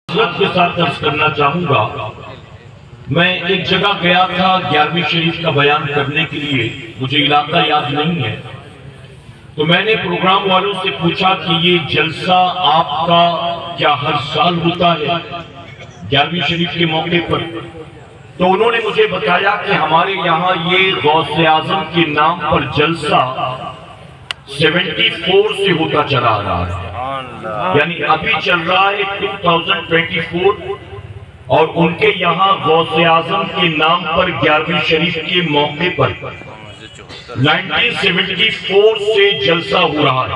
حضرت کے ساتھ عرض کرنا چاہوں گا، میں ایک جگہ گیا تھا 11ویں شریف کا بیان کرنے کے لیے، مجھے علاقہ یاد نہیں ہے، تو میں نے پروگرام والوں سے پوچھا کہ یہ جلسہ آپ کا کیا ہر سال ہوتا ہے 11ویں شریف کے موقع پر؟ تو انہوں نے مجھے بتایا کہ ہمارے یہاں یہ غوث اعظم کے نام پر جلسہ 74 سے ہوتا چلا آ رہا ہے، یعنی ابھی چل رہا ہے 2024، اور ان کے یہاں غوث اعظم کے نام پر 11ویں شریف کے موقع پر 1974 سے جلسہ ہو رہا ہے۔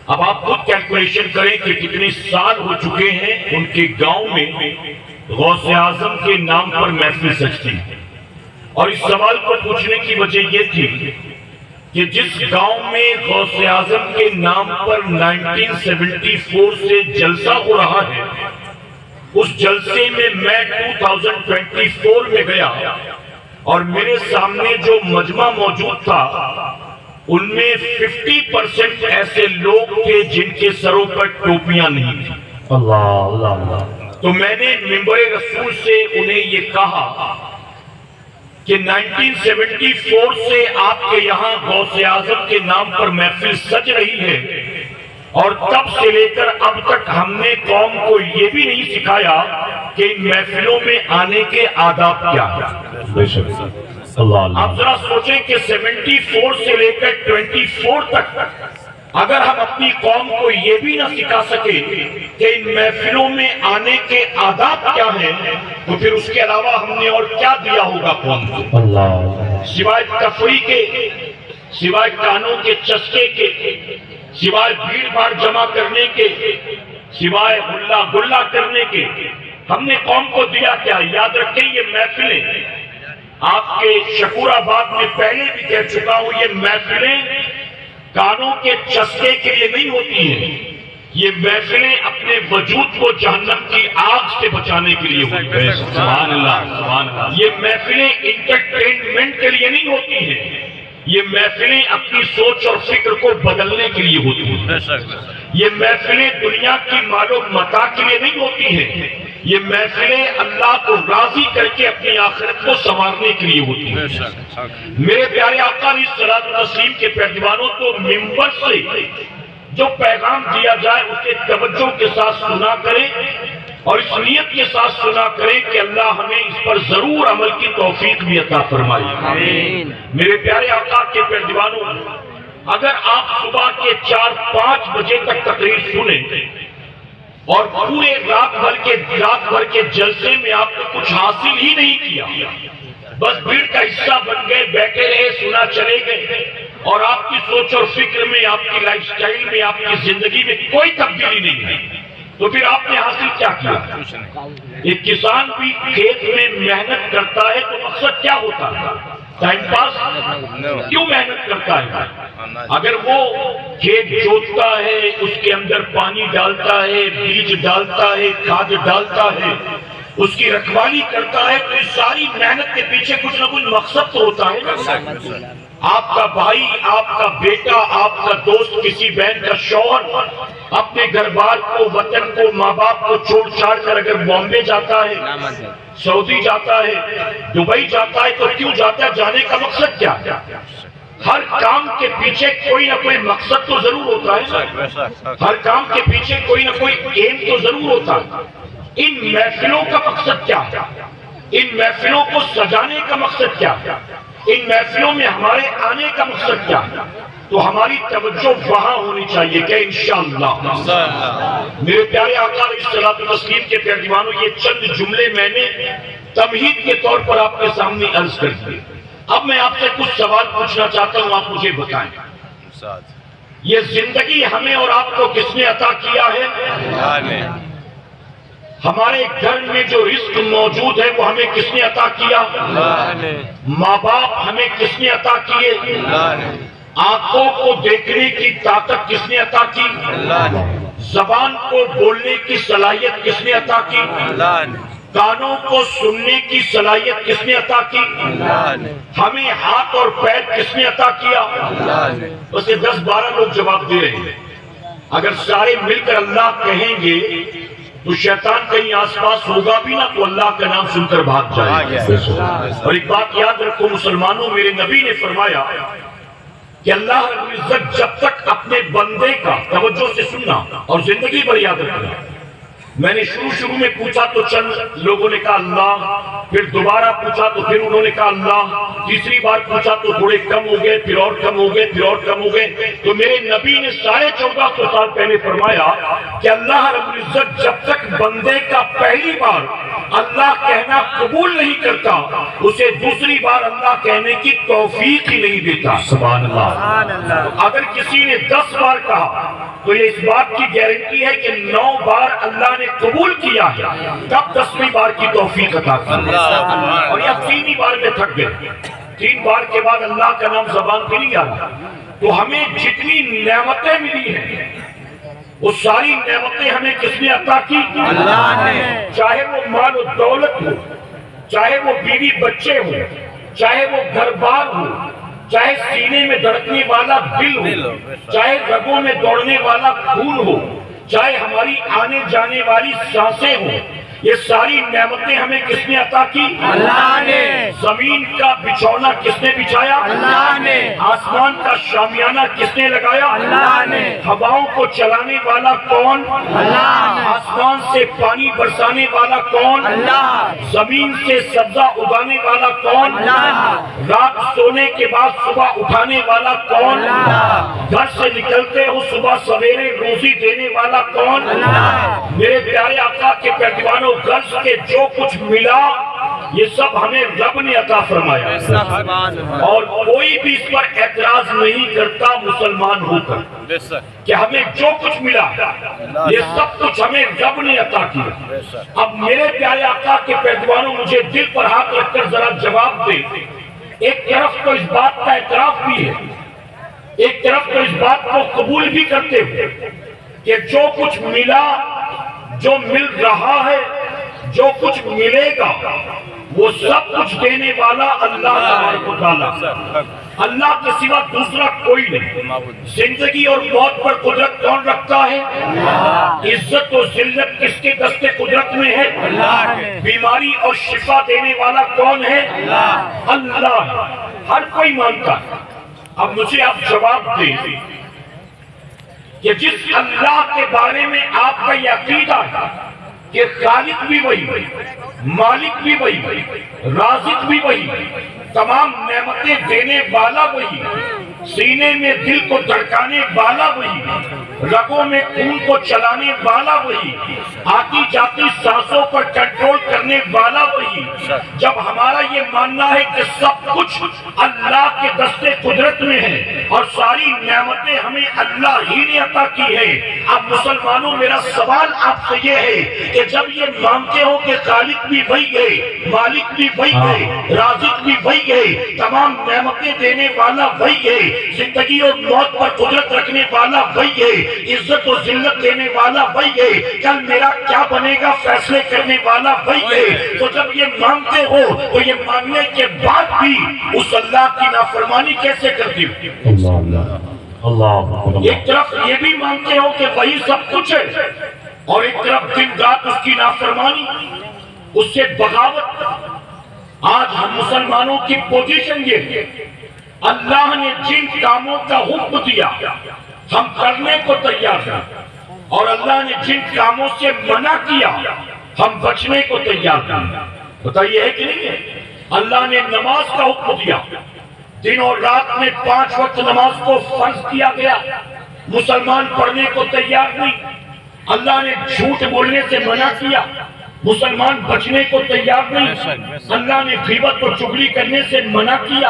اب آپ خود کیلکولیشن کریں کہ کتنے سال ہو چکے ہیں ان کے گاؤں میں غوث اعظم کے نام پر محفل سجتی ہے۔ اور اس سوال کو پوچھنے کی وجہ یہ تھی کہ جس گاؤں میں غوث اعظم کے نام پر 1974 سے جلسہ ہو رہا ہے، اس جلسے میں 2024 میں گیا، اور میرے سامنے جو مجمع موجود تھا ان میں 50% ایسے لوگ تھے جن کے سروں پر ٹوپیاں نہیں تھیں۔ اللہ اللہ اللہ۔ تو میں نے ممبر رسول سے انہیں یہ کہا کہ 1974 سے آپ کے یہاں غوث اعظم کے نام پر محفل سج رہی ہے، اور تب سے لے کر اب تک ہم نے قوم کو یہ بھی نہیں سکھایا کہ ان محفلوں میں آنے کے آداب کیا ہیں۔ آپ ذرا سوچیں کہ 74 سے لے کر 24 تک اگر ہم اپنی قوم کو یہ بھی نہ سکھا سکے کہ ان محفلوں میں آنے کے آداب کیا ہیں، تو پھر اس کے علاوہ ہم نے اور کیا دیا ہوگا قوم کو؟ سوائے تفریح کے، سوائے کانوں کے چسکے کے، سوائے بھیڑ بھاڑ جمع کرنے کے، سوائے ہلا گلا کرنے کے، ہم نے قوم کو دیا کیا؟ یاد رکھیں، یہ محفلیں آپ کے شکور آباد میں پہلے بھی کہہ چکا ہوں، یہ محفلیں کانوں کے چسکے کے لیے نہیں ہوتی ہیں، یہ محفلیں اپنے وجود کو جہنم کی آگ سے بچانے کے لیے ہوتی ہیں۔ سبحان اللہ، سبحان اللہ۔ یہ محفلیں انٹرٹینمنٹ کے لیے نہیں ہوتی ہیں، یہ محفلیں اپنی سوچ اور فکر کو بدلنے کے لیے ہوتی ہیں۔ یہ محفلیں دنیا کی مال و متاع کے لیے نہیں ہوتی ہیں، یہ محفلیں اللہ کو راضی کر کے اپنی آخرت کو سنوارنے کے لیے ہوتی ہیں۔ میرے پیارے آقا علیہ الصلوۃ والتسلیم کے پیروانوں، تو ممبر سے جو پیغام دیا جائے اسے توجہ کے ساتھ سنا کریں، اور اس نیت کے ساتھ سنا کریں کہ اللہ ہمیں اس پر ضرور عمل کی توفیق بھی عطا فرمائے۔ میرے پیارے آقا کے پیروانوں، اگر آپ صبح کے 4-5 بجے تک تقریر سنیں اور پورے رات بھر کے جلسے میں آپ نے کچھ حاصل ہی نہیں کیا، بس بھیڑ کا حصہ بن گئے، بیٹھے رہے، سنا چلے گئے، اور آپ کی سوچ اور فکر میں، آپ کی لائف سٹائل میں، آپ کی زندگی میں کوئی تبدیلی نہیں ہے، تو پھر آپ نے حاصل کیا کیا؟ ایک کسان بھی کھیت میں محنت کرتا ہے تو مقصد کیا ہوتا ہے؟ Time pass? کیوں محنت کرتا ہے؟ اگر وہ کھیت جوتتا ہے، اس کے اندر پانی ڈالتا ہے، بیج ڈالتا ہے، کھاد ڈالتا ہے، اس کی رکھوالی کرتا ہے، تو اس ساری محنت کے پیچھے کچھ نہ کچھ مقصد تو ہوتا ہے۔ آپ کا بھائی، آپ کا بیٹا، آپ کا دوست، کسی بہن کا شوہر اپنے گھر بار کو، وطن کو، ماں باپ کو چھوڑ چھاڑ کر اگر بامبے جاتا ہے، سعودی جاتا ہے، دبئی جاتا ہے، تو کیوں جاتا ہے؟ جانے کا مقصد کیا ہے؟ ہر کام کے پیچھے کوئی نہ کوئی مقصد تو ضرور ہوتا ہے، ہر کام کے پیچھے کوئی نہ کوئی ایم تو ضرور ہوتا ہے۔ ان محفلوں کا مقصد کیا ہے؟ ان محفلوں کو سجانے کا مقصد کیا ہے؟ ان محفلوں میں ہمارے آنے کا مقصد کیا ہے؟ تو ہماری توجہ وہاں ہونی چاہیے کہ انشاءاللہ۔ میرے پیارے آقا علیہ الصلوۃ والتسلیم کے پیروانوں، یہ چند جملے میں نے تمہید کے طور پر آپ کے سامنے عرض کر دیے۔ اب میں آپ سے کچھ سوال پوچھنا چاہتا ہوں، آپ مجھے بتائیں، یہ زندگی ہمیں اور آپ کو کس نے عطا کیا ہے؟ ہمارے گھر میں جو رزق موجود ہے وہ ہمیں کس نے عطا کیا؟ ماں باپ ہمیں کس نے عطا کیے؟ آنکھوں کو دیکھنے کی طاقت کس نے عطا کی؟ زبان کو بولنے کی صلاحیت کس نے عطا کی؟ کانوں کو سننے کی صلاحیت کس نے عطا کی؟ ہمیں ہاتھ اور پیر کس نے عطا کیا؟ بس یہ 10-12 لوگ جواب دے رہے ہیں۔ اگر سارے مل کر اللہ کہیں گے تو شیطان کہیں آس پاس ہوگا بھی نہ تو اللہ کا نام سن کر بھاگ جائے گا۔ اور ایک بات یاد رکھو مسلمانوں، میرے نبی نے فرمایا کہ اللہ رب العزت جب تک اپنے بندے کا، توجہ سے سننا اور زندگی بھر یاد رکھنا، میں نے شروع میں پوچھا تو چند لوگوں نے کہا اللہ، پھر دوبارہ پوچھا تو پھر انہوں نے کہا اللہ، تیسری بار پوچھا تو تھوڑے کم ہو گئے، پھر اور کم ہو گئے، پھر اور کم ہو گئے، تو میرے نبی نے 1450 سال پہلے فرمایا کہ اللہ رب العزت جب تک بندے کا پہلی بار اللہ کہنا قبول نہیں کرتا، اسے دوسری بار اللہ کہنے کی توفیق ہی نہیں دیتا۔ سبحان اللہ۔ اگر کسی نے 10 بار کہا تو یہ اس بات کی گارنٹی ہے کہ 9 بار اللہ نے قبول کیا ہے، تب 10ویں بار کی توفیق عطا کی۔ اور یہ 3 بار میں تھک گئے، 3 بار کے بعد اللہ کا نام زبان پہ نہیں آتا۔ تو ہمیں جتنی نعمتیں ملی ہیں وہ ساری نعمتیں ہمیں کس نے عطا کی؟ اللہ نے۔ چاہے وہ مال و دولت ہو، چاہے وہ بیوی بچے ہو، چاہے وہ گھر بار ہو، چاہے سینے میں دھڑکنے والا دل ہو، چاہے رگوں میں دوڑنے والا خون ہو، چاہے ہماری آنے جانے والی سانسیں ہوں، یہ ساری نعمتیں ہمیں کس نے عطا کی؟ اللہ نے۔ زمین کا بچھونا کس نے بچھایا؟ اللہ نے۔ آسمان کا شامیانہ کس نے لگایا؟ اللہ نے۔ ہواؤں کو چلانے والا کون؟ اللہ نے۔ آسمان سے پانی برسانے والا کون؟ اللہ۔ زمین سے سبزہ اگانے والا کون؟ اللہ۔ رات سونے کے بعد صبح اٹھانے والا کون؟ اللہ۔ گھر سے نکلتے ہو صبح سویرے روزی دینے والا کون؟ اللہ۔ میرے پیارے آقا کے پیروانوں، غرض کے جو کچھ ملا یہ سب ہمیں رب نے عطا فرمایا، اور کوئی بھی اس پر اعتراض نہیں کرتا مسلمان ہو کر کہ ہمیں جو کچھ ملا یہ سب کچھ ہمیں رب نے عطا کیا۔ اب میرے پیارے آقا کے پیروانوں، مجھے دل پر ہاتھ رکھ کر ذرا جواب دے، ایک طرف تو اس بات کا اعتراف بھی ہے، ایک طرف تو اس بات کو قبول بھی کرتے ہوئے کہ جو کچھ ملا، جو مل رہا ہے، جو کچھ ملے گا، وہ سب کچھ دینے والا اللہ تبارک و تعالیٰ، اللہ کے سوا دوسرا کوئی نہیں۔ زندگی اور موت پر قدرت کون رکھتا ہے؟ عزت و ذلت کس کے دستے قدرت میں ہے؟ بیماری اور شفا دینے والا کون ہے؟ اللہ۔ ہر کوئی مانتا ہے۔ اب مجھے آپ جواب دیں کہ جس اللہ کے بارے میں آپ کا یہ عقیدہ ہے کہ خالق بھی وہی، مالک بھی وہی، رازق بھی وہی، تمام نعمتیں دینے والا وہی، سینے میں دل کو دھڑکانے والا وہی، رگوں میں خون کو چلانے والا وہی، آتی جاتی سانسوں پر کنٹرول کرنے والا وہی، جب ہمارا یہ ماننا ہے کہ سب کچھ اللہ کے دستے قدرت میں ہے اور ساری نعمتیں ہمیں اللہ ہی نے عطا کی ہے، اب مسلمانوں میرا سوال آپ سے یہ ہے کہ جب یہ مانتے ہو کہ خالق بھی وہی ہے، مالک بھی وہی ہے، رازق بھی وہی ہے، تمام نعمتیں دینے والا وہی ہے، زندگی اور موت پر قدرت رکھنے والا وہی ہے، عزت و ذلت دینے والا وہی ہے، کل میرا کیا بنے گا فیصلے کرنے والا وہی ہے، تو جب یہ مانتے ہو تو یہ ماننے کے بعد بھی اس اللہ کی نافرمانی کیسے کرتی ہو؟ ایک طرف یہ بھی مانتے ہو کہ وہی سب کچھ ہے اور ایک طرف دن رات اس کی نافرمانی، اس سے بغاوت۔ آج ہم مسلمانوں کی پوزیشن یہ ہے، اللہ نے جن کاموں کا حکم دیا ہم کرنے کو تیار ہیں، اور اللہ نے جن کاموں سے منع کیا ہم بچنے کو تیار ہیں۔ بتائیے ہے کہ نہیں ہے؟ اللہ نے نماز کا حکم دیا، دن اور رات میں 5 وقت نماز کو فرض کیا گیا، مسلمان پڑھنے کو تیار نہیں۔ اللہ نے جھوٹ بولنے سے منع کیا، مسلمان بچنے کو تیار نہیں۔ اللہ نے غیبت اور چغلی کرنے سے منع کیا،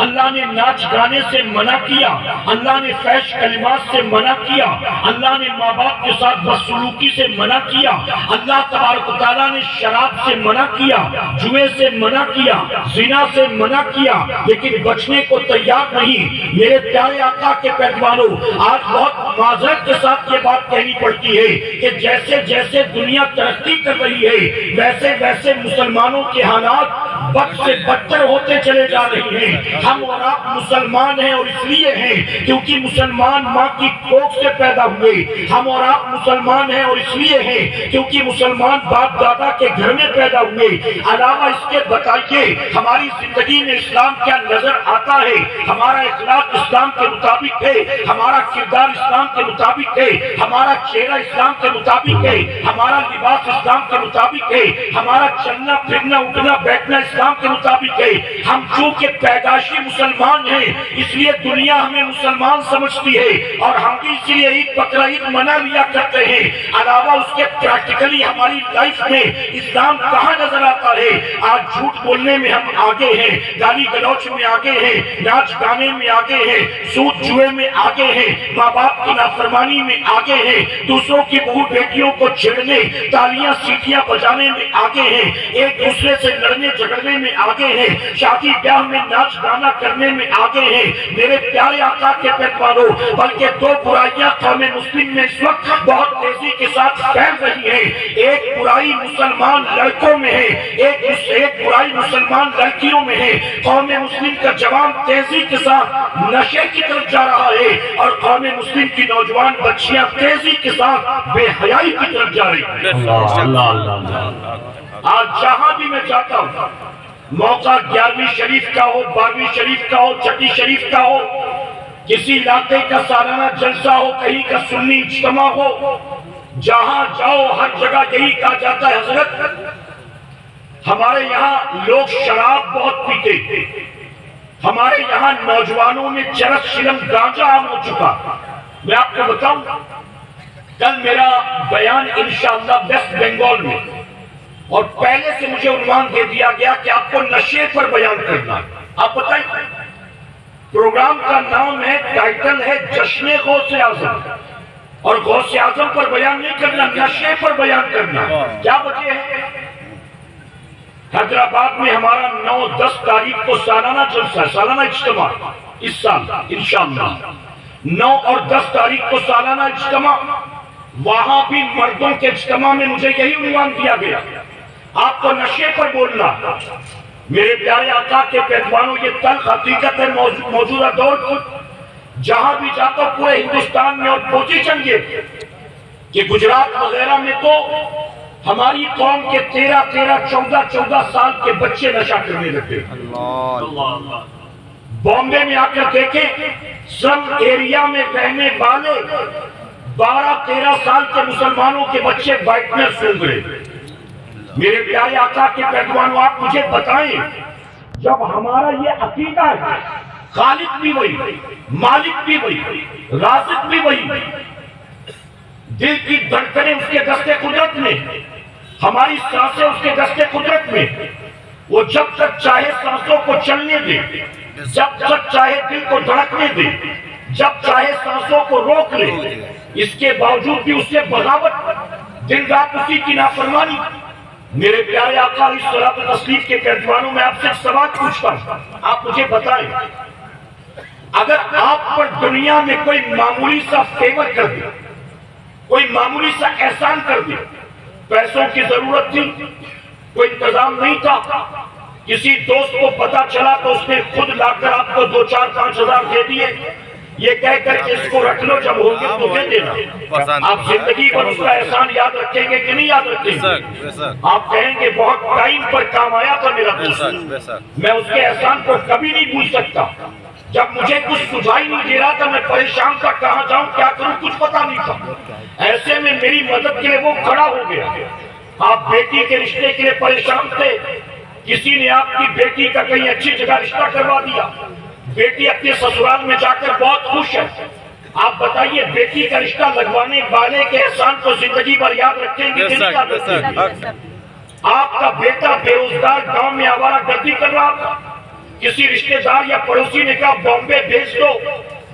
اللہ نے ناچ گانے سے منع کیا، اللہ نے فحش کلمات سے منع کیا، اللہ نے ماں باپ کے ساتھ بدسلوکی سے منع کیا، اللہ تبارک و تعالیٰ نے شراب سے منع کیا، جوئے سے منع کیا، زنا سے منع کیا، لیکن بچنے کو تیار نہیں۔ میرے پیارے آقا کے پیروانوں، آج بہت معذرت کے ساتھ یہ بات کہنی پڑتی ہے کہ جیسے جیسے دنیا ترقی کر رہی ہے ہے، ویسے ویسے مسلمانوں کے حالات بد سے بدتر ہوتے چلے جا رہے ہیں۔ ہم اور آپ مسلمان ہیں اور اس لیے ہیں کیونکہ مسلمان ماں کی کوکھ سے پیدا ہوئے۔ ہم اور آپ مسلمان ہیں اور اس لیے ہیں کیونکہ مسلمان باپ دادا کے گھر میں پیدا ہوئے۔ علاوہ اس کے بتائیے ہماری زندگی میں اسلام کیا نظر آتا ہے؟ ہمارا اخلاق اسلام کے مطابق ہے، ہمارا کردار اسلام کے مطابق ہے، ہمارا چہرہ اسلام کے مطابق ہے، ہمارا لباس اسلام کے مطابق ہے، ہمارا چلنا پھرنا اٹھنا بیٹھنا اسلام کے مطابق ہے۔ ہم چونکہ پیدائشی مسلمان ہیں اس لیے دنیا ہمیں مسلمان سمجھتی ہے اور ہم بھی اس لیے عید بقرہ عید منا لیا کرتے ہیں۔ علاوہ اس کے پریکٹیکلی ہماری لائف میں اسلام کہاں نظر آتا ہے؟ آج جھوٹ بولنے میں ہم آگے ہیں، گالی گلوچ میں آگے ہیں، ناچ گانے میں آگے ہیں، سود جوئے میں آگے ہیں، ماں باپ کی نافرمانی میں آگے ہیں، دوسروں کی بہو بیٹیوں کو چھیڑنے تالیاں سیٹیاں بجانے میں آگے ہیں، ایک دوسرے سے لڑنے جھگڑنے میں آگے ہیں، شادی بیاہ میں ناچ گانا کرنے میں آگے ہیں۔ میرے پیارے آقا کے پیروانوں، بلکہ دو برائیاں قوم مسلم میں اس وقت بہت تیزی کے ساتھ پھیل رہی ہیں۔ ایک برائی مسلمان لڑکوں میں ہے، ایک برائی مسلمان لڑکیوں میں ہے۔ قوم مسلم کا جوان تیزی کے ساتھ نشے کی طرف جا رہا ہے اور قوم مسلم کی نوجوان بچیاں تیزی کے ساتھ بے حیائی کی طرف جا رہی ہیں۔ آج جہاں بھی میں جاتا ہوں، موقع 11ویں شریف کا ہو، 12ویں شریف کا ہو، چھٹی شریف کا ہو، کسی علاقے کا سالانہ جلسہ ہو، کہیں کا سنی اجتماع ہو، جہاں جاؤ ہر جگہ یہی کہا جاتا ہے حضرت ہمارے یہاں لوگ شراب بہت پیتے تھے، ہمارے یہاں نوجوانوں میں چرس شلم گانجا عام ہو چکا۔ میں آپ کو بتاؤں کل میرا بیان انشاءاللہ ویسٹ بنگال میں، اور پہلے سے مجھے عنوان دے دیا گیا کہ آپ کو نشے پر بیان کرنا ہے۔ آپ بتائیں پروگرام کا نام ہے، ٹائٹل ہے جشن غوث اعظم، اور غوث اعظم پر بیان نہیں کرنا، نشے پر بیان کرنا۔ کیا وجہ ہے؟ حیدرآباد میں ہمارا 9-10 تاریخ کو سالانہ جلسہ ہے، سالانہ اجتماع اس سال انشاءاللہ 9 اور 10 تاریخ کو سالانہ اجتماع، وہاں بھی مردوں کے اجتماع میں مجھے یہی عنوان دیا گیا، آپ کو نشے پر بولنا۔ میرے پیارے آقا کے پیروانوں، یہ تلخ حقیقت ہے موجودہ دور کی۔ جہاں بھی جاتا ہوں پورے ہندوستان میں، اور پوزیشن یہ کہ گجرات وغیرہ میں تو ہماری قوم کے 13 14 سال کے بچے نشہ کرنے لگے۔ بامبے میں آ کر دیکھیں، سلم ایریا میں رہنے والے 12-13 سال کے مسلمانوں کے بچے وائٹنر سونگ رہے۔ میرے پیارے آقا کے پیروانوں، آپ مجھے بتائیں جب ہمارا یہ عقیدہ ہے خالق بھی وہی، مالک بھی وہی، رازق بھی وہی، دل کی دھڑکنیں اس کے دست قدرت میں، ہماری سانسیں اس کے دست قدرت میں، وہ جب تک چاہے سانسوں کو چلنے دے، جب تک چاہے دل کو دھڑکنے دے، جب چاہے سانسوں کو روک لے، اس کے باوجود بھی اس سے بغاوت، دن رات اسی کی نافرمانی۔ میرے پیارے آقا علیہ الصلوۃ والتسلیم کے پیروانوں، میں آپ سے سوال پوچھتا ہوں، آپ مجھے بتائیں اگر آپ پر دنیا میں کوئی معمولی سا فیور کر دے، کوئی معمولی سا احسان کر دے، پیسوں کی ضرورت تھی، کوئی انتظام نہیں تھا، کسی دوست کو پتا چلا تو اس نے خود لا کر آپ کو 2-4-5 ہزار دے دیے، یہ کہہ کر کہ اس کو رکھ لو، جب ہوگے تو دے دینا، آپ زندگی پر اس کا احسان یاد رکھیں گے کہ نہیں یاد رکھیں گے؟ آپ کہیں گے بہت ٹائم پر کام آیا تھا میرا دوست، میں اس کے احسان کو کبھی نہیں بھول سکتا، جب مجھے کچھ سجھائی نہیں دے رہا تھا، میں پریشان تھا، کہاں جاؤں کیا کروں، کچھ پتا نہیں تھا، ایسے میں میری مدد کے لیے وہ کھڑا ہو گیا۔ آپ بیٹی کے رشتے کے لیے پریشان تھے، کسی نے آپ کی بیٹی کا کہیں اچھی جگہ رشتہ کروا دیا، بیٹی اپنے سسرال میں جا کر بہت خوش ہے، آپ بتائیے بیٹی کا رشتہ لگوانے والے کے احسان کو زندگی بھر یاد رکھیں گے کہ نہیں یاد رکھیں گے؟ آپ کا بیٹا بے روزگار گاؤں میں آوارہ گردی کر رہا تھا، کسی رشتہ دار یا پڑوسی نے کہا بامبے بھیج دو،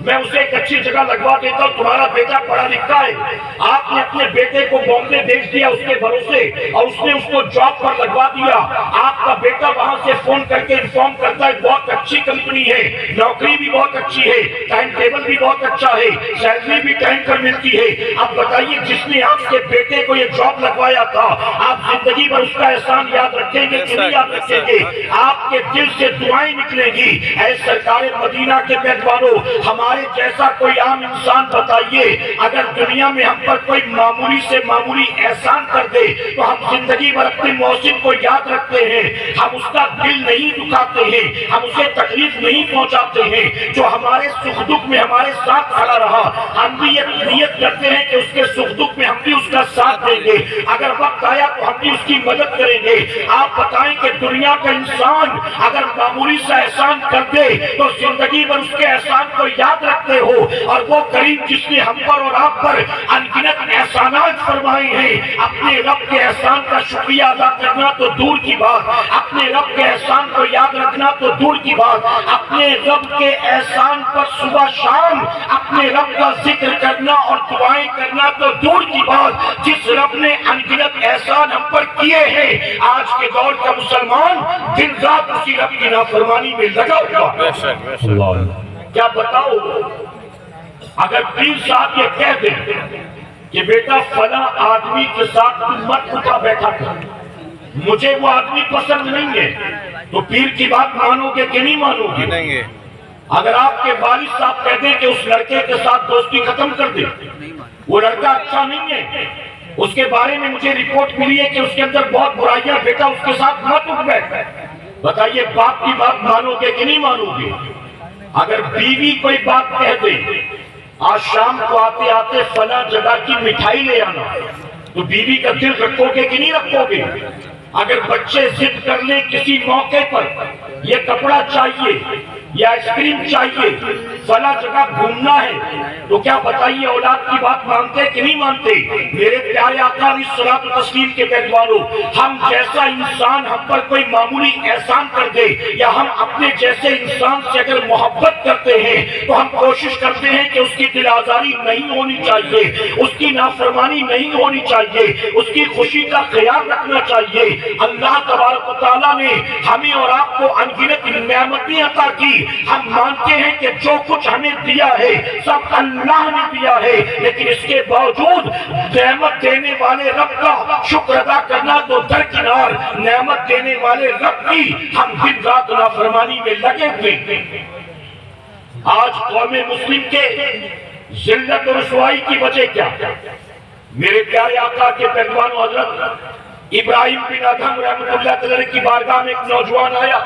میں اسے ایک اچھی جگہ لگوا دیتا ہوں، تمہارا بیٹا پڑھا لکھا ہے، آپ نے اپنے بیٹے کو بامبے بھیج دیا اس کے بھروسے اور اس نے اس کو جاب پر لگوا دیا، آپ کا بیٹا وہاں سے فون کر کے انفارم کرتا ہے بہت اچھی کمپنی ہے، نوکری بھی بہت اچھی ہے، ٹائم ٹیبل بھی بہت اچھا ہے، سیلری بھی ٹائم پر ملتی ہے۔ اب بتائیے جس نے آپ کے بیٹے کو یہ جاب لگوایا تھا، آپ زندگی بھر اس کا احسان یاد رکھیں گے کہ نہیں یاد رکھیں گے؟ آپ کے دل سے دعائیں نکلیں گی۔ اے سرکار مدینہ کے میزبانوں، ہمارے جیسا کوئی عام انسان بتائیے اگر دنیا میں ہم پر کوئی معمولی سے معمولی احسان کر دے تو ہم زندگی بھر اپنے محسن کو یاد رکھتے ہیں، ہم اس کا دل نہیں دکھاتے ہیں، ہم اسے تکلیف نہیں پہنچاتے ہیں۔ جو ہمارے سکھ دکھ میں ہمارے ساتھ کھڑا رہا، ہم بھی یہ نیت کرتے ہیں کہ اس کے سکھ دکھ میں ہم بھی اس کا ساتھ دیں گے، اگر وقت آیا تو ہم بھی اس کی مدد کریں گے۔ آپ بتائیں کہ دنیا کا انسان اگر معمولی سا احسان کر دے تو زندگی بھر اس کے احسان کو یاد رکھتے ہو، اور وہ کریم جس نے ہم پر اور آپ پر انگنت احسانات فرمائے ہیں، اپنے رب کے احسان کا شکریہ ادا کرنا تو دور کی بات، اپنے رب کے احسان کو یاد رکھنا تو دور کی بات، اپنے رب کے احسان پر صبح شام اپنے رب کا ذکر کرنا اور دعائیں کرنا تو دور کی بات۔ جس رب نے انگنت احسان ہم پر کیے ہیں، آج کے دور کا مسلمان دن رات اسی رب کی نافرمانی میں لگا ہوا۔ کیا بتاؤ اگر پیر صاحب یہ کہہ دیں کہ بیٹا فلاں آدمی کے ساتھ مت اٹھا بیٹھا کر، مجھے وہ آدمی پسند نہیں ہے، تو پیر کی بات مانو گے کہ نہیں مانو گے؟ اگر آپ کے والد صاحب کہہ دیں کہ اس لڑکے کے ساتھ دوستی ختم کر دے، وہ لڑکا اچھا نہیں ہے، اس کے بارے میں مجھے رپورٹ ملی ہے کہ اس کے اندر بہت برائیاں، بیٹا اس کے ساتھ مت اٹھ بیٹھ، بتائیے باپ کی بات مانو گے کہ نہیں مانو گے؟ اگر بیوی کوئی بات کہہ دے، آج شام کو آتے آتے فلاں جگہ کی مٹھائی لے آنا، تو بیوی کا دل رکھو گے کہ نہیں رکھو گے؟ اگر بچے ضد کر لیں کسی موقع پر یہ کپڑا چاہیے یا آئس کریم چاہیے، فلاں جگہ گھومنا ہے، تو کیا بتائیے اولاد کی بات مانتے کہ نہیں مانتے؟ میرے پیارے آقا علیہ الصلوۃ والتسلیم کے بیٹھ والوں، ہم جیسا انسان ہم پر کوئی معمولی احسان کر دے یا ہم اپنے جیسے انسان سے اگر محبت کرتے ہیں تو ہم کوشش کرتے ہیں کہ اس کی دل آزاری نہیں ہونی چاہیے، اس کی نافرمانی نہیں ہونی چاہیے، اس کی خوشی کا خیال رکھنا چاہیے۔ اللہ تبارک و تعالیٰ نے ہمیں اور آپ کو انگنت نعمتیں عطا کی، ہم مانتے ہیں کہ جو کچھ ہمیں دیا ہے سب اللہ نے دیا ہے، لیکن اس کے باوجود نعمت دینے والے رب کا شکر ادا کرنا تو درکنار، نعمت دینے والے رب کی ہم دن رات نافرمانی میں لگے ہوئے ہیں۔ آج قوم مسلم کے ذلت و رسوائی کی وجہ کیا؟ میرے پیارے آقا کے پہلوان حضرت ابراہیم بن ادھم رحمۃ اللہ تعالی کی بارگاہ میں ایک نوجوان آیا،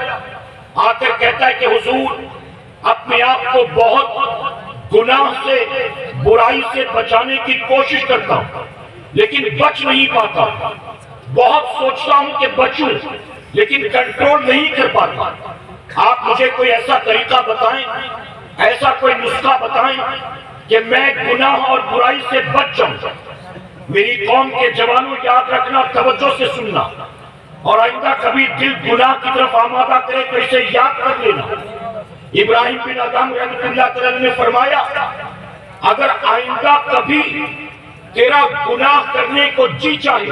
آ کر کہتا ہے کہ حضور اپنے آپ کو بہت گناہ سے برائی سے بچانے کی کوشش کرتا ہوں لیکن بچ نہیں پاتا، بہت سوچتا ہوں کہ بچوں لیکن کنٹرول نہیں کر پاتا، آپ مجھے کوئی ایسا طریقہ بتائیں، ایسا کوئی نسخہ بتائیں کہ میں گناہ اور برائی سے بچ جاؤں۔ میری قوم کے جوانوں یاد رکھنا، توجہ سے سننا، اور آئندہ کبھی دل گناہ کی طرف آمادہ کرے تو اسے یاد کر لینا۔ ابراہیم بن ادھم رحمۃ اللہ تعالی نے فرمایا اگر آئندہ کبھی تیرا گناہ کرنے کو جی چاہے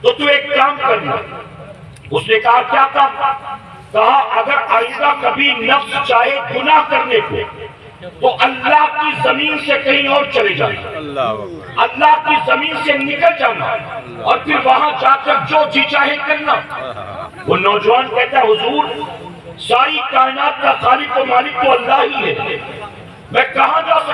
تو ایک کام کرنا۔ اس نے کہا کیا کام؟ کہا اگر آئندہ کبھی نفس چاہے گناہ کرنے کو تو اللہ کی زمین سے کہیں اور چلے جانا، اللہ کی زمین سے نکل جانا اور پھر وہاں جا کر جو جی چاہے کرنا۔ وہ نوجوان کہتا ہے حضور ساری کائنات کا خالق و مالک تو اللہ ہی ہے، میں کہاں جا سکتا